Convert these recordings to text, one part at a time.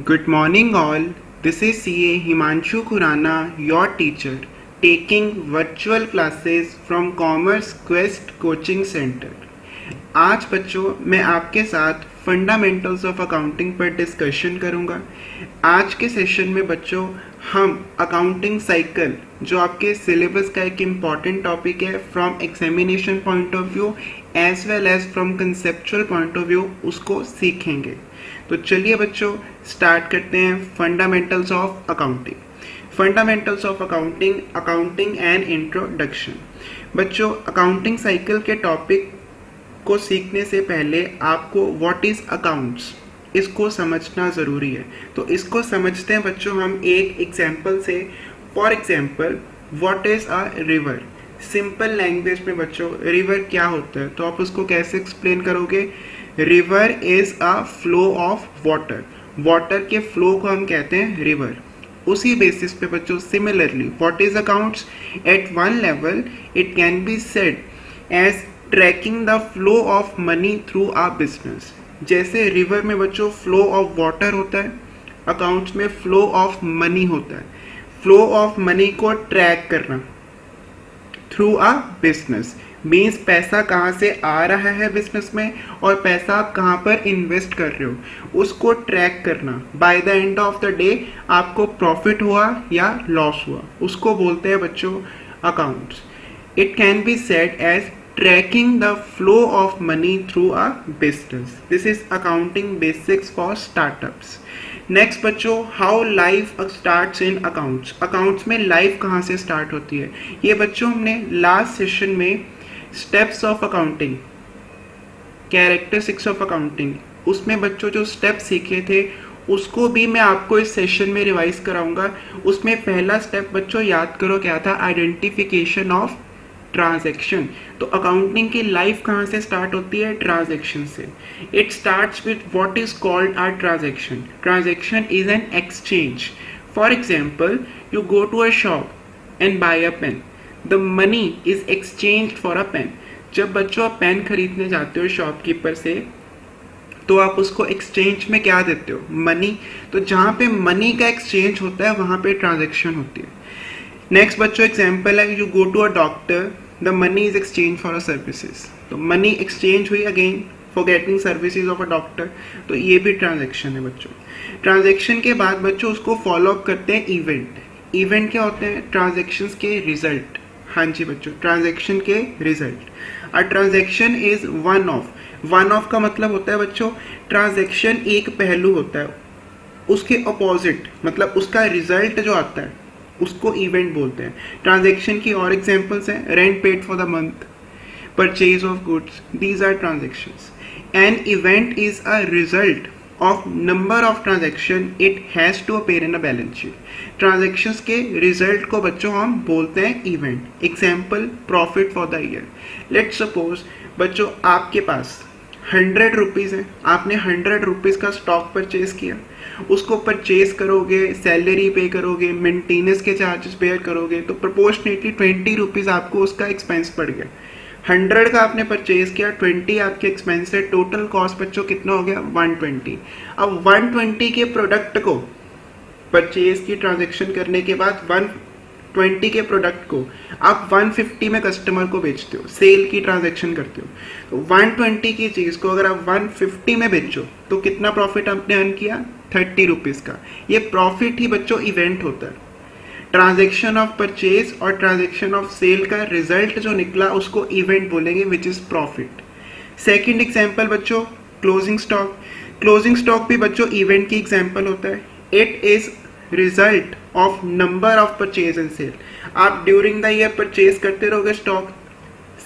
Good morning all. This is CA Himanshu Khurana, your teacher, taking virtual classes from Commerce Quest Coaching Center. आज बच्चों मैं आपके साथ fundamentals of accounting पर discussion करूंगा। आज के सेशन में बच्चों हम अकाउंटिंग साइकिल जो आपके सिलेबस का एक इम्पॉर्टेंट टॉपिक है from examination point of view as well as from conceptual point of view उसको सीखेंगे। तो चलिए बच्चों स्टार्ट करते हैं fundamentals of accounting. Fundamentals of accounting, accounting and introduction. बच्चों अकाउंटिंग साइकिल के टॉपिक को सीखने से पहले आपको व्हाट इज अकाउंट्स इसको समझना ज़रूरी है। तो इसको समझते हैं बच्चों हम एक एग्जाम्पल से। For example what is a river. Simple language में बच्चों रिवर क्या होता है तो आप उसको कैसे एक्सप्लेन करोगे? River is a flow of water. Water के फ्लो को हम कहते हैं रिवर। उसी बेसिस पे बच्चों similarly what is accounts? At one level it can be said as tracking the flow of money through a business. जैसे रिवर में बच्चों फ्लो ऑफ वाटर होता है, अकाउंट्स में फ्लो ऑफ मनी होता है। फ्लो ऑफ मनी को track करना थ्रू अ बिजनेस मीन्स पैसा कहाँ से आ रहा है बिजनेस में और पैसा आप कहाँ पर इन्वेस्ट कर रहे हो उसको ट्रैक करना। By the end of the day आपको प्रॉफिट हुआ या लॉस हुआ उसको बोलते हैं बच्चों accounts. It can be said as tracking the flow of money through a business. This is accounting basics for startups. Next बच्चों how life starts in accounts. accounts में life कहाँ से start होती है? ये बच्चों हमने last session में steps of accounting, characteristics of accounting उसमें बच्चों जो steps सीखे थे उसको भी मैं आपको इस सेशन में रिवाइज कराऊंगा। उसमें पहला स्टेप बच्चों याद करो क्या था? Identification of transaction. तो अकाउंटिंग की लाइफ कहाँ से स्टार्ट होती है? ट्रांजैक्शन से। It starts with what is called a transaction. Transaction is an exchange. For example you go to a shop and buy a pen, the money is exchange for a pen. जब बच्चों आप pen खरीदने जाते हो shopkeeper से तो आप उसको एक्सचेंज में क्या देते हो? मनी। तो जहाँ पे मनी का एक्सचेंज होता है वहाँ पे ट्रांजैक्शन होती है। नेक्स्ट बच्चों एग्जाम्पल है you go to a doctor, the money is exchange for a services. तो मनी एक्सचेंज हुई again for getting services of a doctor. तो ये भी ट्रांजैक्शन है बच्चों। ट्रांजैक्शन के बाद बच्चों उसको फॉलो अप करते हैं इवेंट। इवेंट क्या होते हैं? ट्रांजैक्शंस के रिजल्ट। हाँ जी बच्चों ट्रांजैक्शन के result. A transaction is one of. One of का मतलब होता है बच्चों ट्रांजैक्शन एक पहलू होता है, उसके अपोजिट मतलब उसका रिजल्ट जो आता है उसको इवेंट बोलते हैं। ट्रांजैक्शन की और एग्जांपल्स हैं rent paid for the month, purchase of goods, these are transactions. An event is a result of number of transaction, it has to appear in a balance sheet. Transactions के result को बच्चों हम बोलते हैं event. Example profit for the year. Let's suppose बच्चों आपके पास 100 rupees है, आपने 100 रुपीज़ का स्टॉक परचेज किया। उसको परचेज करोगे, सैलरी पे करोगे, मेंटेनेंस के चार्जेस पेयर करोगे तो प्रोपोर्शनेटली 20 रुपीज़ आपको उसका एक्सपेंस पड़ गया। 100 का आपने परचेज किया, 20 आपके एक्सपेंस है, टोटल कॉस्ट बच्चों कितना हो गया? 120। अब 120 के प्रोडक्ट को परचेज की ट्रांजेक्शन करने के बाद 120 के प्रोडक्ट को आप 150 में कस्टमर को बेचते हो, सेल की ट्रांजैक्शन करते हो। तो 120 की चीज़ को अगर आप 150 में बेचो तो कितना प्रॉफिट आपने अर्न किया? 30 रुपीज़ का। ये प्रॉफिट ही बच्चों इवेंट होता है। ट्रांजैक्शन ऑफ परचेज और ट्रांजैक्शन ऑफ सेल का रिजल्ट जो निकला उसको इवेंट बोलेंगे which is profit. Second example बच्चों क्लोजिंग स्टॉक। क्लोजिंग स्टॉक भी बच्चों इवेंट की एग्जाम्पल होता है। It is result of number of purchase and sale. आप ड्यूरिंग द ईयर परचेज करते रहोगे स्टॉक,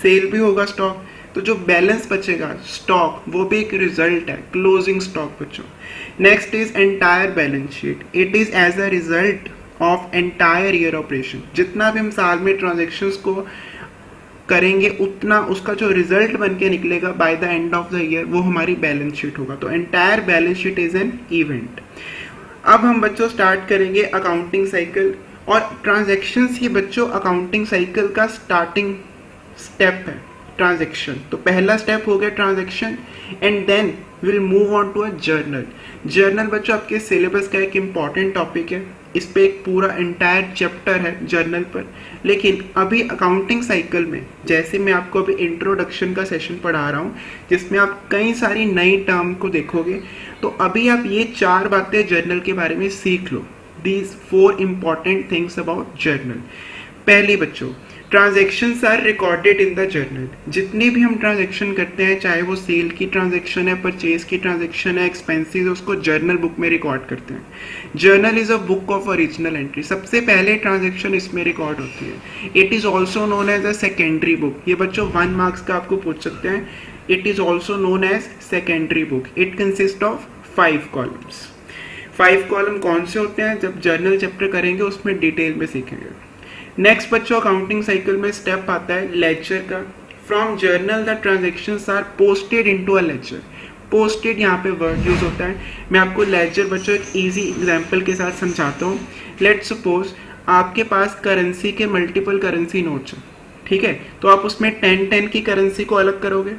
सेल भी होगा स्टॉक, तो जो बैलेंस बचेगा स्टॉक वो भी एक रिजल्ट है, क्लोजिंग स्टॉक बच्चों। Next is entire balance sheet. It is as a result of entire year operation. जितना भी हम साल में ट्रांजेक्शन्स को करेंगे उतना उसका जो रिजल्ट बन के निकलेगा by the end of the year वो हमारी बैलेंस शीट होगा। तो entire balance sheet is an event. अब हम बच्चों स्टार्ट करेंगे अकाउंटिंग साइकिल और ट्रांजैक्शंस ही बच्चों अकाउंटिंग साइकिल का स्टार्टिंग स्टेप है। ट्रांजेक्शन। तो पहला स्टेप हो गया transaction and then will move on to a journal. Journal बच्चों आपके सिलेबस का एक इम्पॉर्टेंट टॉपिक है, इस पे एक पूरा एंटायर चैप्टर है जर्नल पर। लेकिन अभी अकाउंटिंग साइकिल में जैसे मैं आपको अभी इंट्रोडक्शन का सेशन पढ़ा रहा हूँ जिसमें आप कई सारी नई टर्म को देखोगे, तो अभी आप ये 4 बातें जर्नल के बारे में सीख लो। These 4 important things about journal. पहली बच्चों, transactions are recorded in the journal. जितनी भी हम ट्रांजेक्शन करते हैं, चाहे वो सेल की ट्रांजेक्शन है, परचेज की ट्रांजेक्शन है, एक्सपेंसेस, उसको जर्नल बुक में रिकॉर्ड करते हैं। Journal is a book of original entry. सबसे पहले ट्रांजेक्शन इसमें रिकॉर्ड होती है। It is also known as a secondary book. ये बच्चों 1 मार्क्स का आपको पूछ सकते हैं। It is also known as secondary book. It consist of 5 columns. 5 column कौन से होते हैं, जब जर्नल चैप्टर करेंगे उसमें डिटेल में सीखेंगे। नेक्स्ट बच्चों, अकाउंटिंग साइकिल में स्टेप आता है लेजर का। From journal the transactions are posted into a ledger. Posted यहाँ पे वर्ड यूज होता है। मैं आपको लेजर बच्चों एक इजी एग्जांपल के साथ समझाता हूँ। लेट्स सपोज आपके पास करेंसी के मल्टीपल करेंसी नोट्स हैं, ठीक है, तो आप उसमें 10 की करेंसी को अलग करोगे,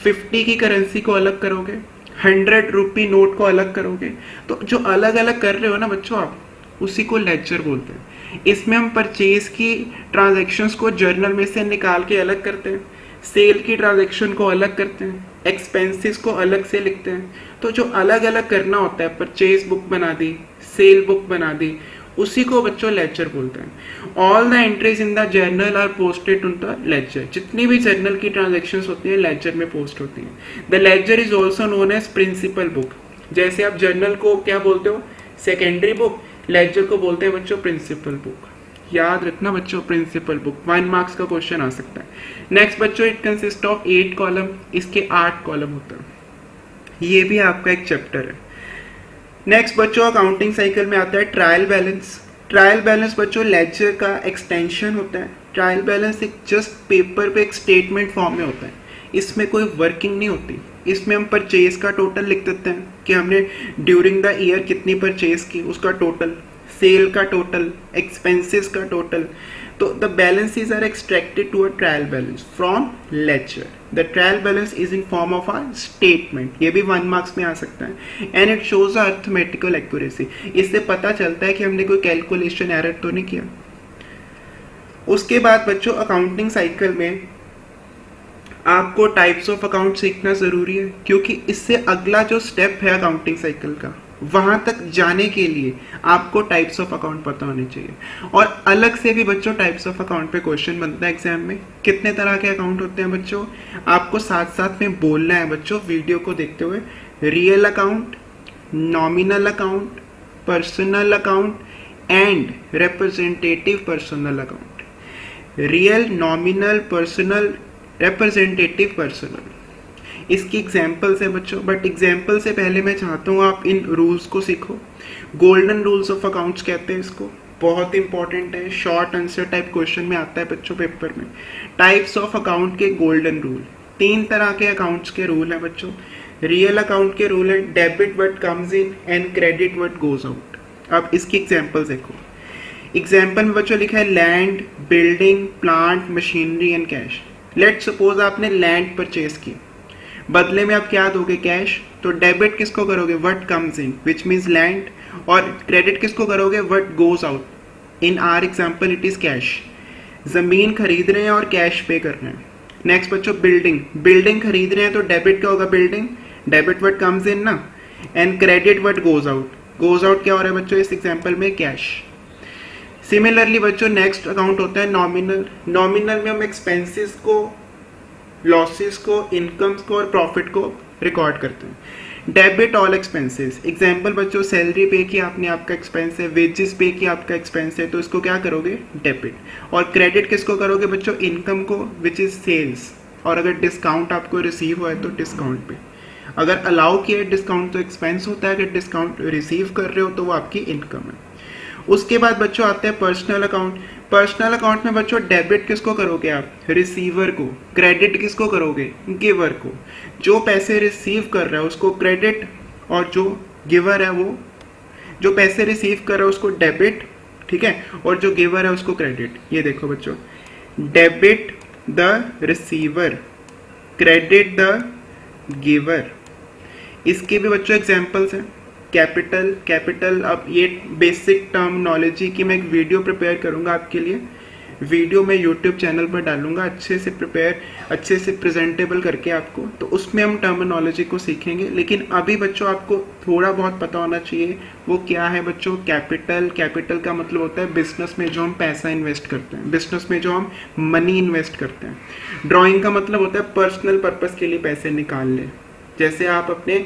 50 की करेंसी को अलग करोगे, 100 रुपी नोट को अलग करोगे। तो जो अलग अलग कर रहे हो ना बच्चों आप, उसी को लेजर बोलते हैं। इसमें हम परचेज की ट्रांजैक्शंस को जर्नल में से निकाल के अलग करते हैं, सेल की ट्रांजैक्शन को अलग करते हैं, एक्सपेंसेस को अलग से लिखते हैं। तो जो अलग अलग करना होता है, परचेज बुक बना दी, सेल बुक बना दी, उसी को बच्चों लेजर बोलते हैं। All the entries in the journal are posted on the ledger. जितनी भी जर्नल की ट्रांजैक्शंस होती हैं लेजर में पोस्ट होती हैं। The ledger is also known as principal book. जैसे आप जर्नल को क्या बोलते हो, सेकेंडरी बुक, लेजर को बोलते हैं बच्चों प्रिंसिपल बुक। याद रखना बच्चों, प्रिंसिपल बुक। 1 मार्क्स का क्वेश्चन आ सकता है। नेक्स्ट बच्चों, इट कंसिस्ट ऑफ 8 कॉलम। इसके 8 कॉलम होता है। ये भी आपका एक चैप्टर है। नेक्स्ट बच्चों, अकाउंटिंग साइकिल में आता है ट्रायल बैलेंस। ट्रायल बैलेंस बच्चों लेजर का एक्सटेंशन होता है। ट्रायल बैलेंस एक जस्ट पेपर पे एक स्टेटमेंट फॉर्म में होता है। इसमें कोई वर्किंग नहीं होती। इसमें हम परचेज का टोटल लिख देते हैं कि हमने ड्यूरिंग द ईयर कितनी परचेज की, उसका टोटल, सेल का टोटल, एक्सपेंसेस का टोटल। तो the balances are extracted to a trial balance from ledger. The trial balance is in form of a statement. ये भी 1 मार्क्स में आ सकता है। And it shows a arithmetical accuracy. इससे पता चलता है कि हमने कोई कैलकुलेशन एरर तो नहीं किया। उसके बाद बच्चों अकाउंटिंग साइकिल में आपको टाइप्स ऑफ अकाउंट सीखना जरूरी है, क्योंकि इससे अगला जो स्टेप है अकाउंटिंग साइकिल का, वहां तक जाने के लिए आपको टाइप्स ऑफ अकाउंट पता होने चाहिए। और अलग से भी बच्चों टाइप्स ऑफ अकाउंट पे क्वेश्चन बनता है एग्जाम में। कितने तरह के अकाउंट होते हैं बच्चों, आपको साथ साथ में बोलना है बच्चों वीडियो को देखते हुए। Real account, nominal account, personal account and representative personal account. Real, nominal, personal, representative, personal. इसकी एग्जाम्पल्स है बच्चों, बट एग्जाम्पल से पहले मैं चाहता हूँ आप इन रूल्स को सीखो। गोल्डन रूल्स ऑफ अकाउंट्स कहते हैं इसको, बहुत इंपॉर्टेंट है। शॉर्ट आंसर टाइप क्वेश्चन में आता है बच्चों पेपर में। टाइप्स ऑफ अकाउंट के गोल्डन रूल, 3 तरह के अकाउंट्स के रूल हैं बच्चों। रियल अकाउंट के रूल है debit what comes in and credit what goes out. अब इसकी एग्जाम्पल्स देखो। एग्जाम्पल में बच्चों लिखा है land, building, plant, machinery and cash. Let suppose आपने लैंड परचेज की, बदले में आप क्या दोगे, कैश। तो डेबिट किसको करोगे, what comes in which means land, और क्रेडिट किसको करोगे, what goes out. In are example it is cash. जमीन खरीद रहे हैं और कैश पे कर रहे हैं। नेक्स्ट बच्चों बिल्डिंग, बिल्डिंग खरीद रहे हैं तो डेबिट क्या होगा, building, debit what comes in ना, and credit what goes out. Goes out क्या हो रहा है बच्चों इस एग्जाम्पल में, कैश। सिमिलरली बच्चों नेक्स्ट अकाउंट होता है नॉमिनल। नॉमिनल में हम एक्सपेंसेस को, लॉसेस को, इनकम्स को और प्रॉफिट को रिकॉर्ड करते हैं। Debit all expenses. एग्जांपल बच्चों सैलरी पे की आपने, आपका एक्सपेंस है, वेजेस पे की आपका एक्सपेंस है, तो इसको क्या करोगे, डेबिट। और क्रेडिट किसको करोगे बच्चों, इनकम को, विच इज सेल्स। और अगर डिस्काउंट आपको रिसीव हुआ है तो डिस्काउंट पे। अगर अलाउ किया है डिस्काउंट तो एक्सपेंस होता है, अगर डिस्काउंट रिसीव कर रहे हो तो वो आपकी इनकम है। उसके बाद बच्चों आते हैं पर्सनल अकाउंट। पर्सनल अकाउंट में बच्चों डेबिट किसको करोगे आप, रिसीवर को। क्रेडिट किसको करोगे, गिवर को। जो पैसे रिसीव कर रहा है उसको क्रेडिट, और जो गिवर है वो, जो पैसे रिसीव कर रहा है उसको डेबिट, ठीक है, और जो गिवर है उसको क्रेडिट। ये देखो बच्चों, debit the receiver, credit the giver. इसके भी बच्चों एग्जाम्पल्स हैं। कैपिटल, कैपिटल, अब ये बेसिक टर्मिनोलॉजी की मैं एक वीडियो प्रिपेयर करूंगा आपके लिए। वीडियो मैं यूट्यूब चैनल पर डालूंगा अच्छे से प्रिपेयर, अच्छे से प्रेजेंटेबल करके आपको, तो उसमें हम टर्मिनोलॉजी को सीखेंगे। लेकिन अभी बच्चों आपको थोड़ा बहुत पता होना चाहिए वो क्या है बच्चों। कैपिटल, कैपिटल का मतलब होता है बिजनेस में जो हम पैसा इन्वेस्ट करते हैं, बिजनेस में जो हम मनी इन्वेस्ट करते हैं। ड्राइंग का मतलब होता है पर्सनल पर्पस के लिए पैसे निकाल ले, जैसे आप अपने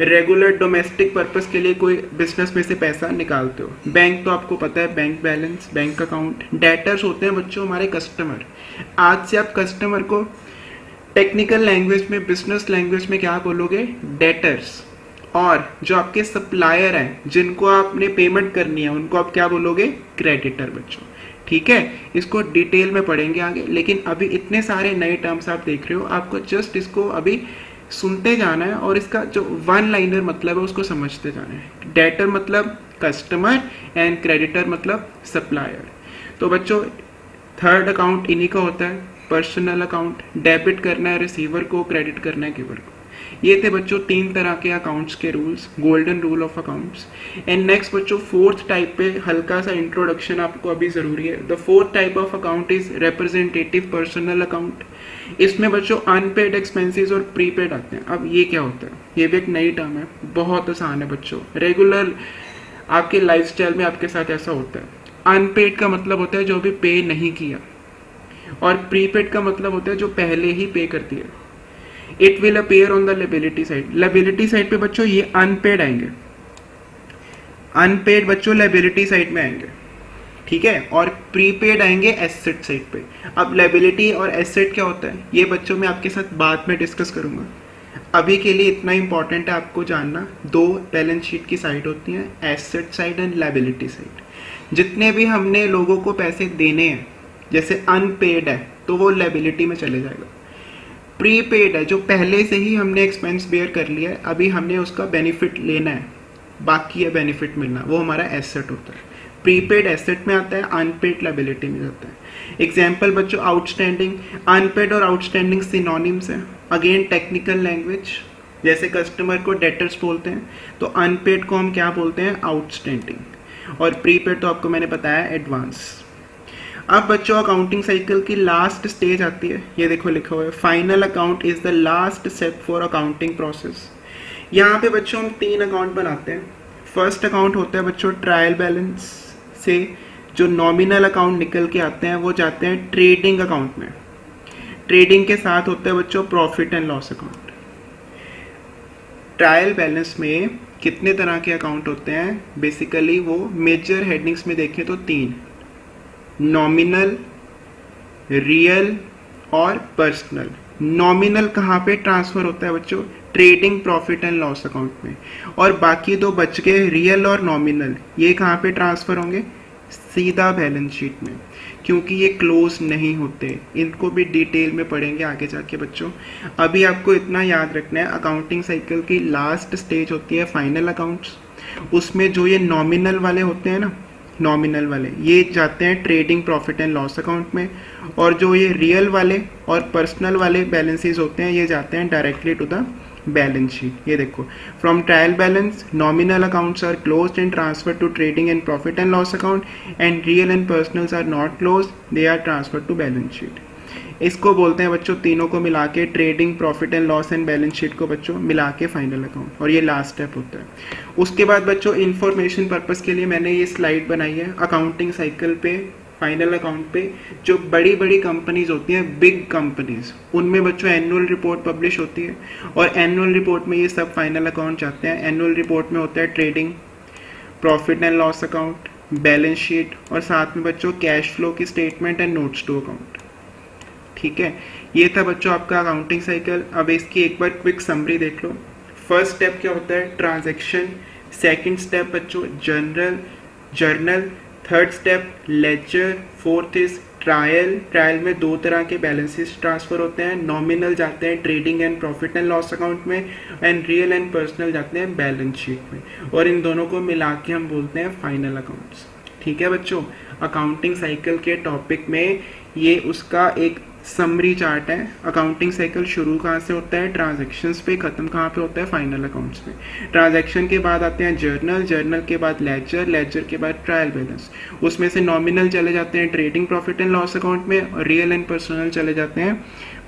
रेगुलर डोमेस्टिक पर्पस के लिए कोई बिजनेस में से पैसा निकालते हो। बैंक तो आपको पता है, bank balance, bank account. Debtors होते हैं बच्चों हमारे कस्टमर। आज से आप कस्टमर को टेक्निकल लैंग्वेज में, बिजनेस लैंग्वेज में क्या बोलोगे? डेटर्स। और जो आपके सप्लायर हैं जिनको आपने पेमेंट करनी है उनको आप क्या बोलोगे? क्रेडिटर बच्चों। ठीक है, इसको डिटेल में पढ़ेंगे आगे, लेकिन अभी इतने सारे नए टर्म्स आप देख रहे हो, आपको जस्ट इसको अभी सुनते जाना है और इसका जो वन लाइनर मतलब है उसको समझते जाना है। डेटर मतलब कस्टमर एंड क्रेडिटर मतलब सप्लायर। तो बच्चों थर्ड अकाउंट इन्हीं का होता है, पर्सनल अकाउंट। डेबिट करना है रिसीवर को, क्रेडिट करना है गिवर को। ये थे बच्चों 3 तरह के अकाउंट्स के rules, golden rule of accounts. And next बच्चों फोर्थ टाइप पे हल्का सा इंट्रोडक्शन आपको अभी जरूरी है। The fourth type of account is representative personal account. इसमें बच्चों अनपेड एक्सपेंसेस और प्रीपेड आते हैं। अब ये क्या होता है? ये भी एक नई टर्म है, बहुत आसान है बच्चों। रेगुलर आपके लाइफस्टाइल में आपके साथ ऐसा होता है। अनपेड का मतलब होता है जो भी पे नहीं किया, और प्रीपेड का मतलब होता है जो पहले ही पे कर दिया। It will appear on the liability side. Liability side पे बच्चों ये अनपेड आएंगे, अनपेड बच्चों लायबिलिटी साइड में आएंगे। ठीक है, और प्रीपेड आएंगे एसेट साइड पे। अब लायबिलिटी और एसेट क्या होता है ये बच्चों मैं आपके साथ बाद में डिस्कस करूंगा। अभी के लिए इतना इंपॉर्टेंट है आपको जानना, 2 बैलेंस शीट की साइड होती हैं, asset side and liability side. जितने भी हमने लोगों को पैसे देने हैं, जैसे अनपेड है तो वो लायबिलिटी में चले जाएगा। प्रीपेड है जो पहले से ही हमने एक्सपेंस बेयर कर लिया है, अभी हमने उसका बेनिफिट लेना है, बाकी है बेनिफिट मिलना, वो हमारा एसेट होता है। प्रीपेड एसेट में आता है, अनपेड लायबिलिटी में जाता है। एग्जाम्पल बच्चों आउटस्टैंडिंग। अनपेड और आउटस्टैंडिंग सिनोनिम्स हैं, अगेन टेक्निकल लैंग्वेज। जैसे कस्टमर को डेटर्स बोलते हैं तो अनपेड को हम क्या बोलते हैं? आउटस्टैंडिंग। और प्रीपेड तो आपको मैंने बताया एडवांस। अब बच्चों अकाउंटिंग साइकिल की लास्ट स्टेज आती है, ये देखो लिखा हुआ है final account is the last step for accounting process. यहाँ पे बच्चों हम 3 अकाउंट बनाते हैं। फर्स्ट अकाउंट होता है बच्चों ट्रायल बैलेंस से जो नॉमिनल अकाउंट निकल के आते हैं वो जाते हैं ट्रेडिंग अकाउंट में। ट्रेडिंग के साथ होता है बच्चों profit and loss account. Trial balance में कितने तरह के अकाउंट होते हैं? बेसिकली वो मेजर हेडिंग्स में देखें तो 3, नॉमिनल, रियल और पर्सनल। नॉमिनल कहाँ पे ट्रांसफर होता है बच्चों? Trading profit and loss account में। और बाकी 2 बच गए रियल और नॉमिनल, ये कहाँ पे ट्रांसफर होंगे? सीधा बैलेंस शीट में, क्योंकि ये क्लोज नहीं होते। इनको भी डिटेल में पढ़ेंगे आगे जाके बच्चों। अभी आपको इतना याद रखना है, अकाउंटिंग साइकिल की लास्ट स्टेज होती है फाइनल अकाउंट्स। उसमें जो ये नॉमिनल वाले होते हैं ना, नॉमिनल वाले ये जाते हैं trading profit and loss account में, और जो ये रियल वाले और पर्सनल वाले बैलेंसेस होते हैं ये जाते हैं directly to the balance sheet. ये देखो, from trial balance nominal accounts are closed and transfer to trading and profit and loss account, and real and personals are not closed, they are transfer to balance sheet. इसको बोलते हैं बच्चों, तीनों को मिला के trading profit and loss and balance sheet को बच्चों मिला के फाइनल अकाउंट, और ये लास्ट स्टेप होता है। उसके बाद बच्चों इंफॉर्मेशन पर्पस के लिए मैंने ये स्लाइड बनाई है अकाउंटिंग साइकिल पे, फाइनल अकाउंट पे। जो बड़ी बड़ी कंपनीज होती हैं, बिग कंपनीज, उनमें बच्चों एनुअल रिपोर्ट पब्लिश होती है, और एनुअल रिपोर्ट में ये सब फाइनल अकाउंट जाते हैं। एनुअल रिपोर्ट में होता है trading, profit and loss account, balance sheet, और साथ में बच्चों कैश फ्लो की statement and notes to account. ठीक है, ये था बच्चों आपका अकाउंटिंग साइकिल। अब इसकी एक बार क्विक समरी देख लो। फर्स्ट स्टेप क्या होता है? ट्रांजैक्शन। सेकंड स्टेप बच्चों journal. Third step ledger. Fourth is trial. Trial में 2 तरह के बैलेंसेस ट्रांसफर होते हैं, नॉमिनल जाते हैं trading and profit and loss account में, एंड रियल एंड पर्सनल जाते हैं बैलेंस शीट में, और इन दोनों को मिला के हम बोलते हैं फाइनल अकाउंट्स। ठीक है बच्चों, अकाउंटिंग साइकिल के टॉपिक में ये उसका एक समरी चार्ट है। अकाउंटिंग साइकिल शुरू कहाँ से होता है, ट्रांजैक्शंस पे, खत्म कहाँ पे होता है, फाइनल अकाउंट्स पे। ट्रांजैक्शन के बाद आते हैं जर्नल, जर्नल के बाद लेजर, लेजर के बाद ट्रायल बैलेंस। उसमें से नॉमिनल चले जाते हैं trading profit and loss account में, और रियल एंड पर्सनल चले जाते हैं,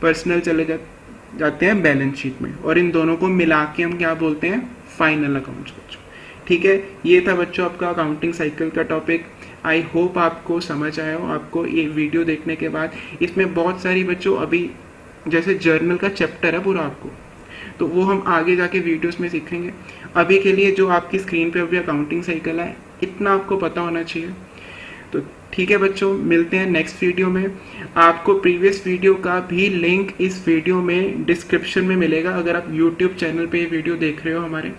पर्सनल चले जाते हैं बैलेंस शीट में, और इन दोनों को मिला के हम क्या बोलते हैं, फाइनल अकाउंट्स बच्चों। ठीक है, ये था बच्चों आपका अकाउंटिंग साइकिल का टॉपिक। आई होप आपको समझ आया हो। आपको ये वीडियो देखने के बाद इसमें बहुत सारी बच्चों अभी जैसे जर्नल का चैप्टर है पूरा आपको, तो वो हम आगे जाके वीडियोस में सीखेंगे। अभी के लिए जो आपकी स्क्रीन पे अभी अकाउंटिंग साइकिल है, इतना आपको पता होना चाहिए। तो ठीक है बच्चों, मिलते हैं नेक्स्ट वीडियो में। आपको प्रीवियस वीडियो का भी लिंक इस वीडियो में डिस्क्रिप्शन में मिलेगा, अगर आप यूट्यूब चैनल पे ये वीडियो देख रहे हो हमारे।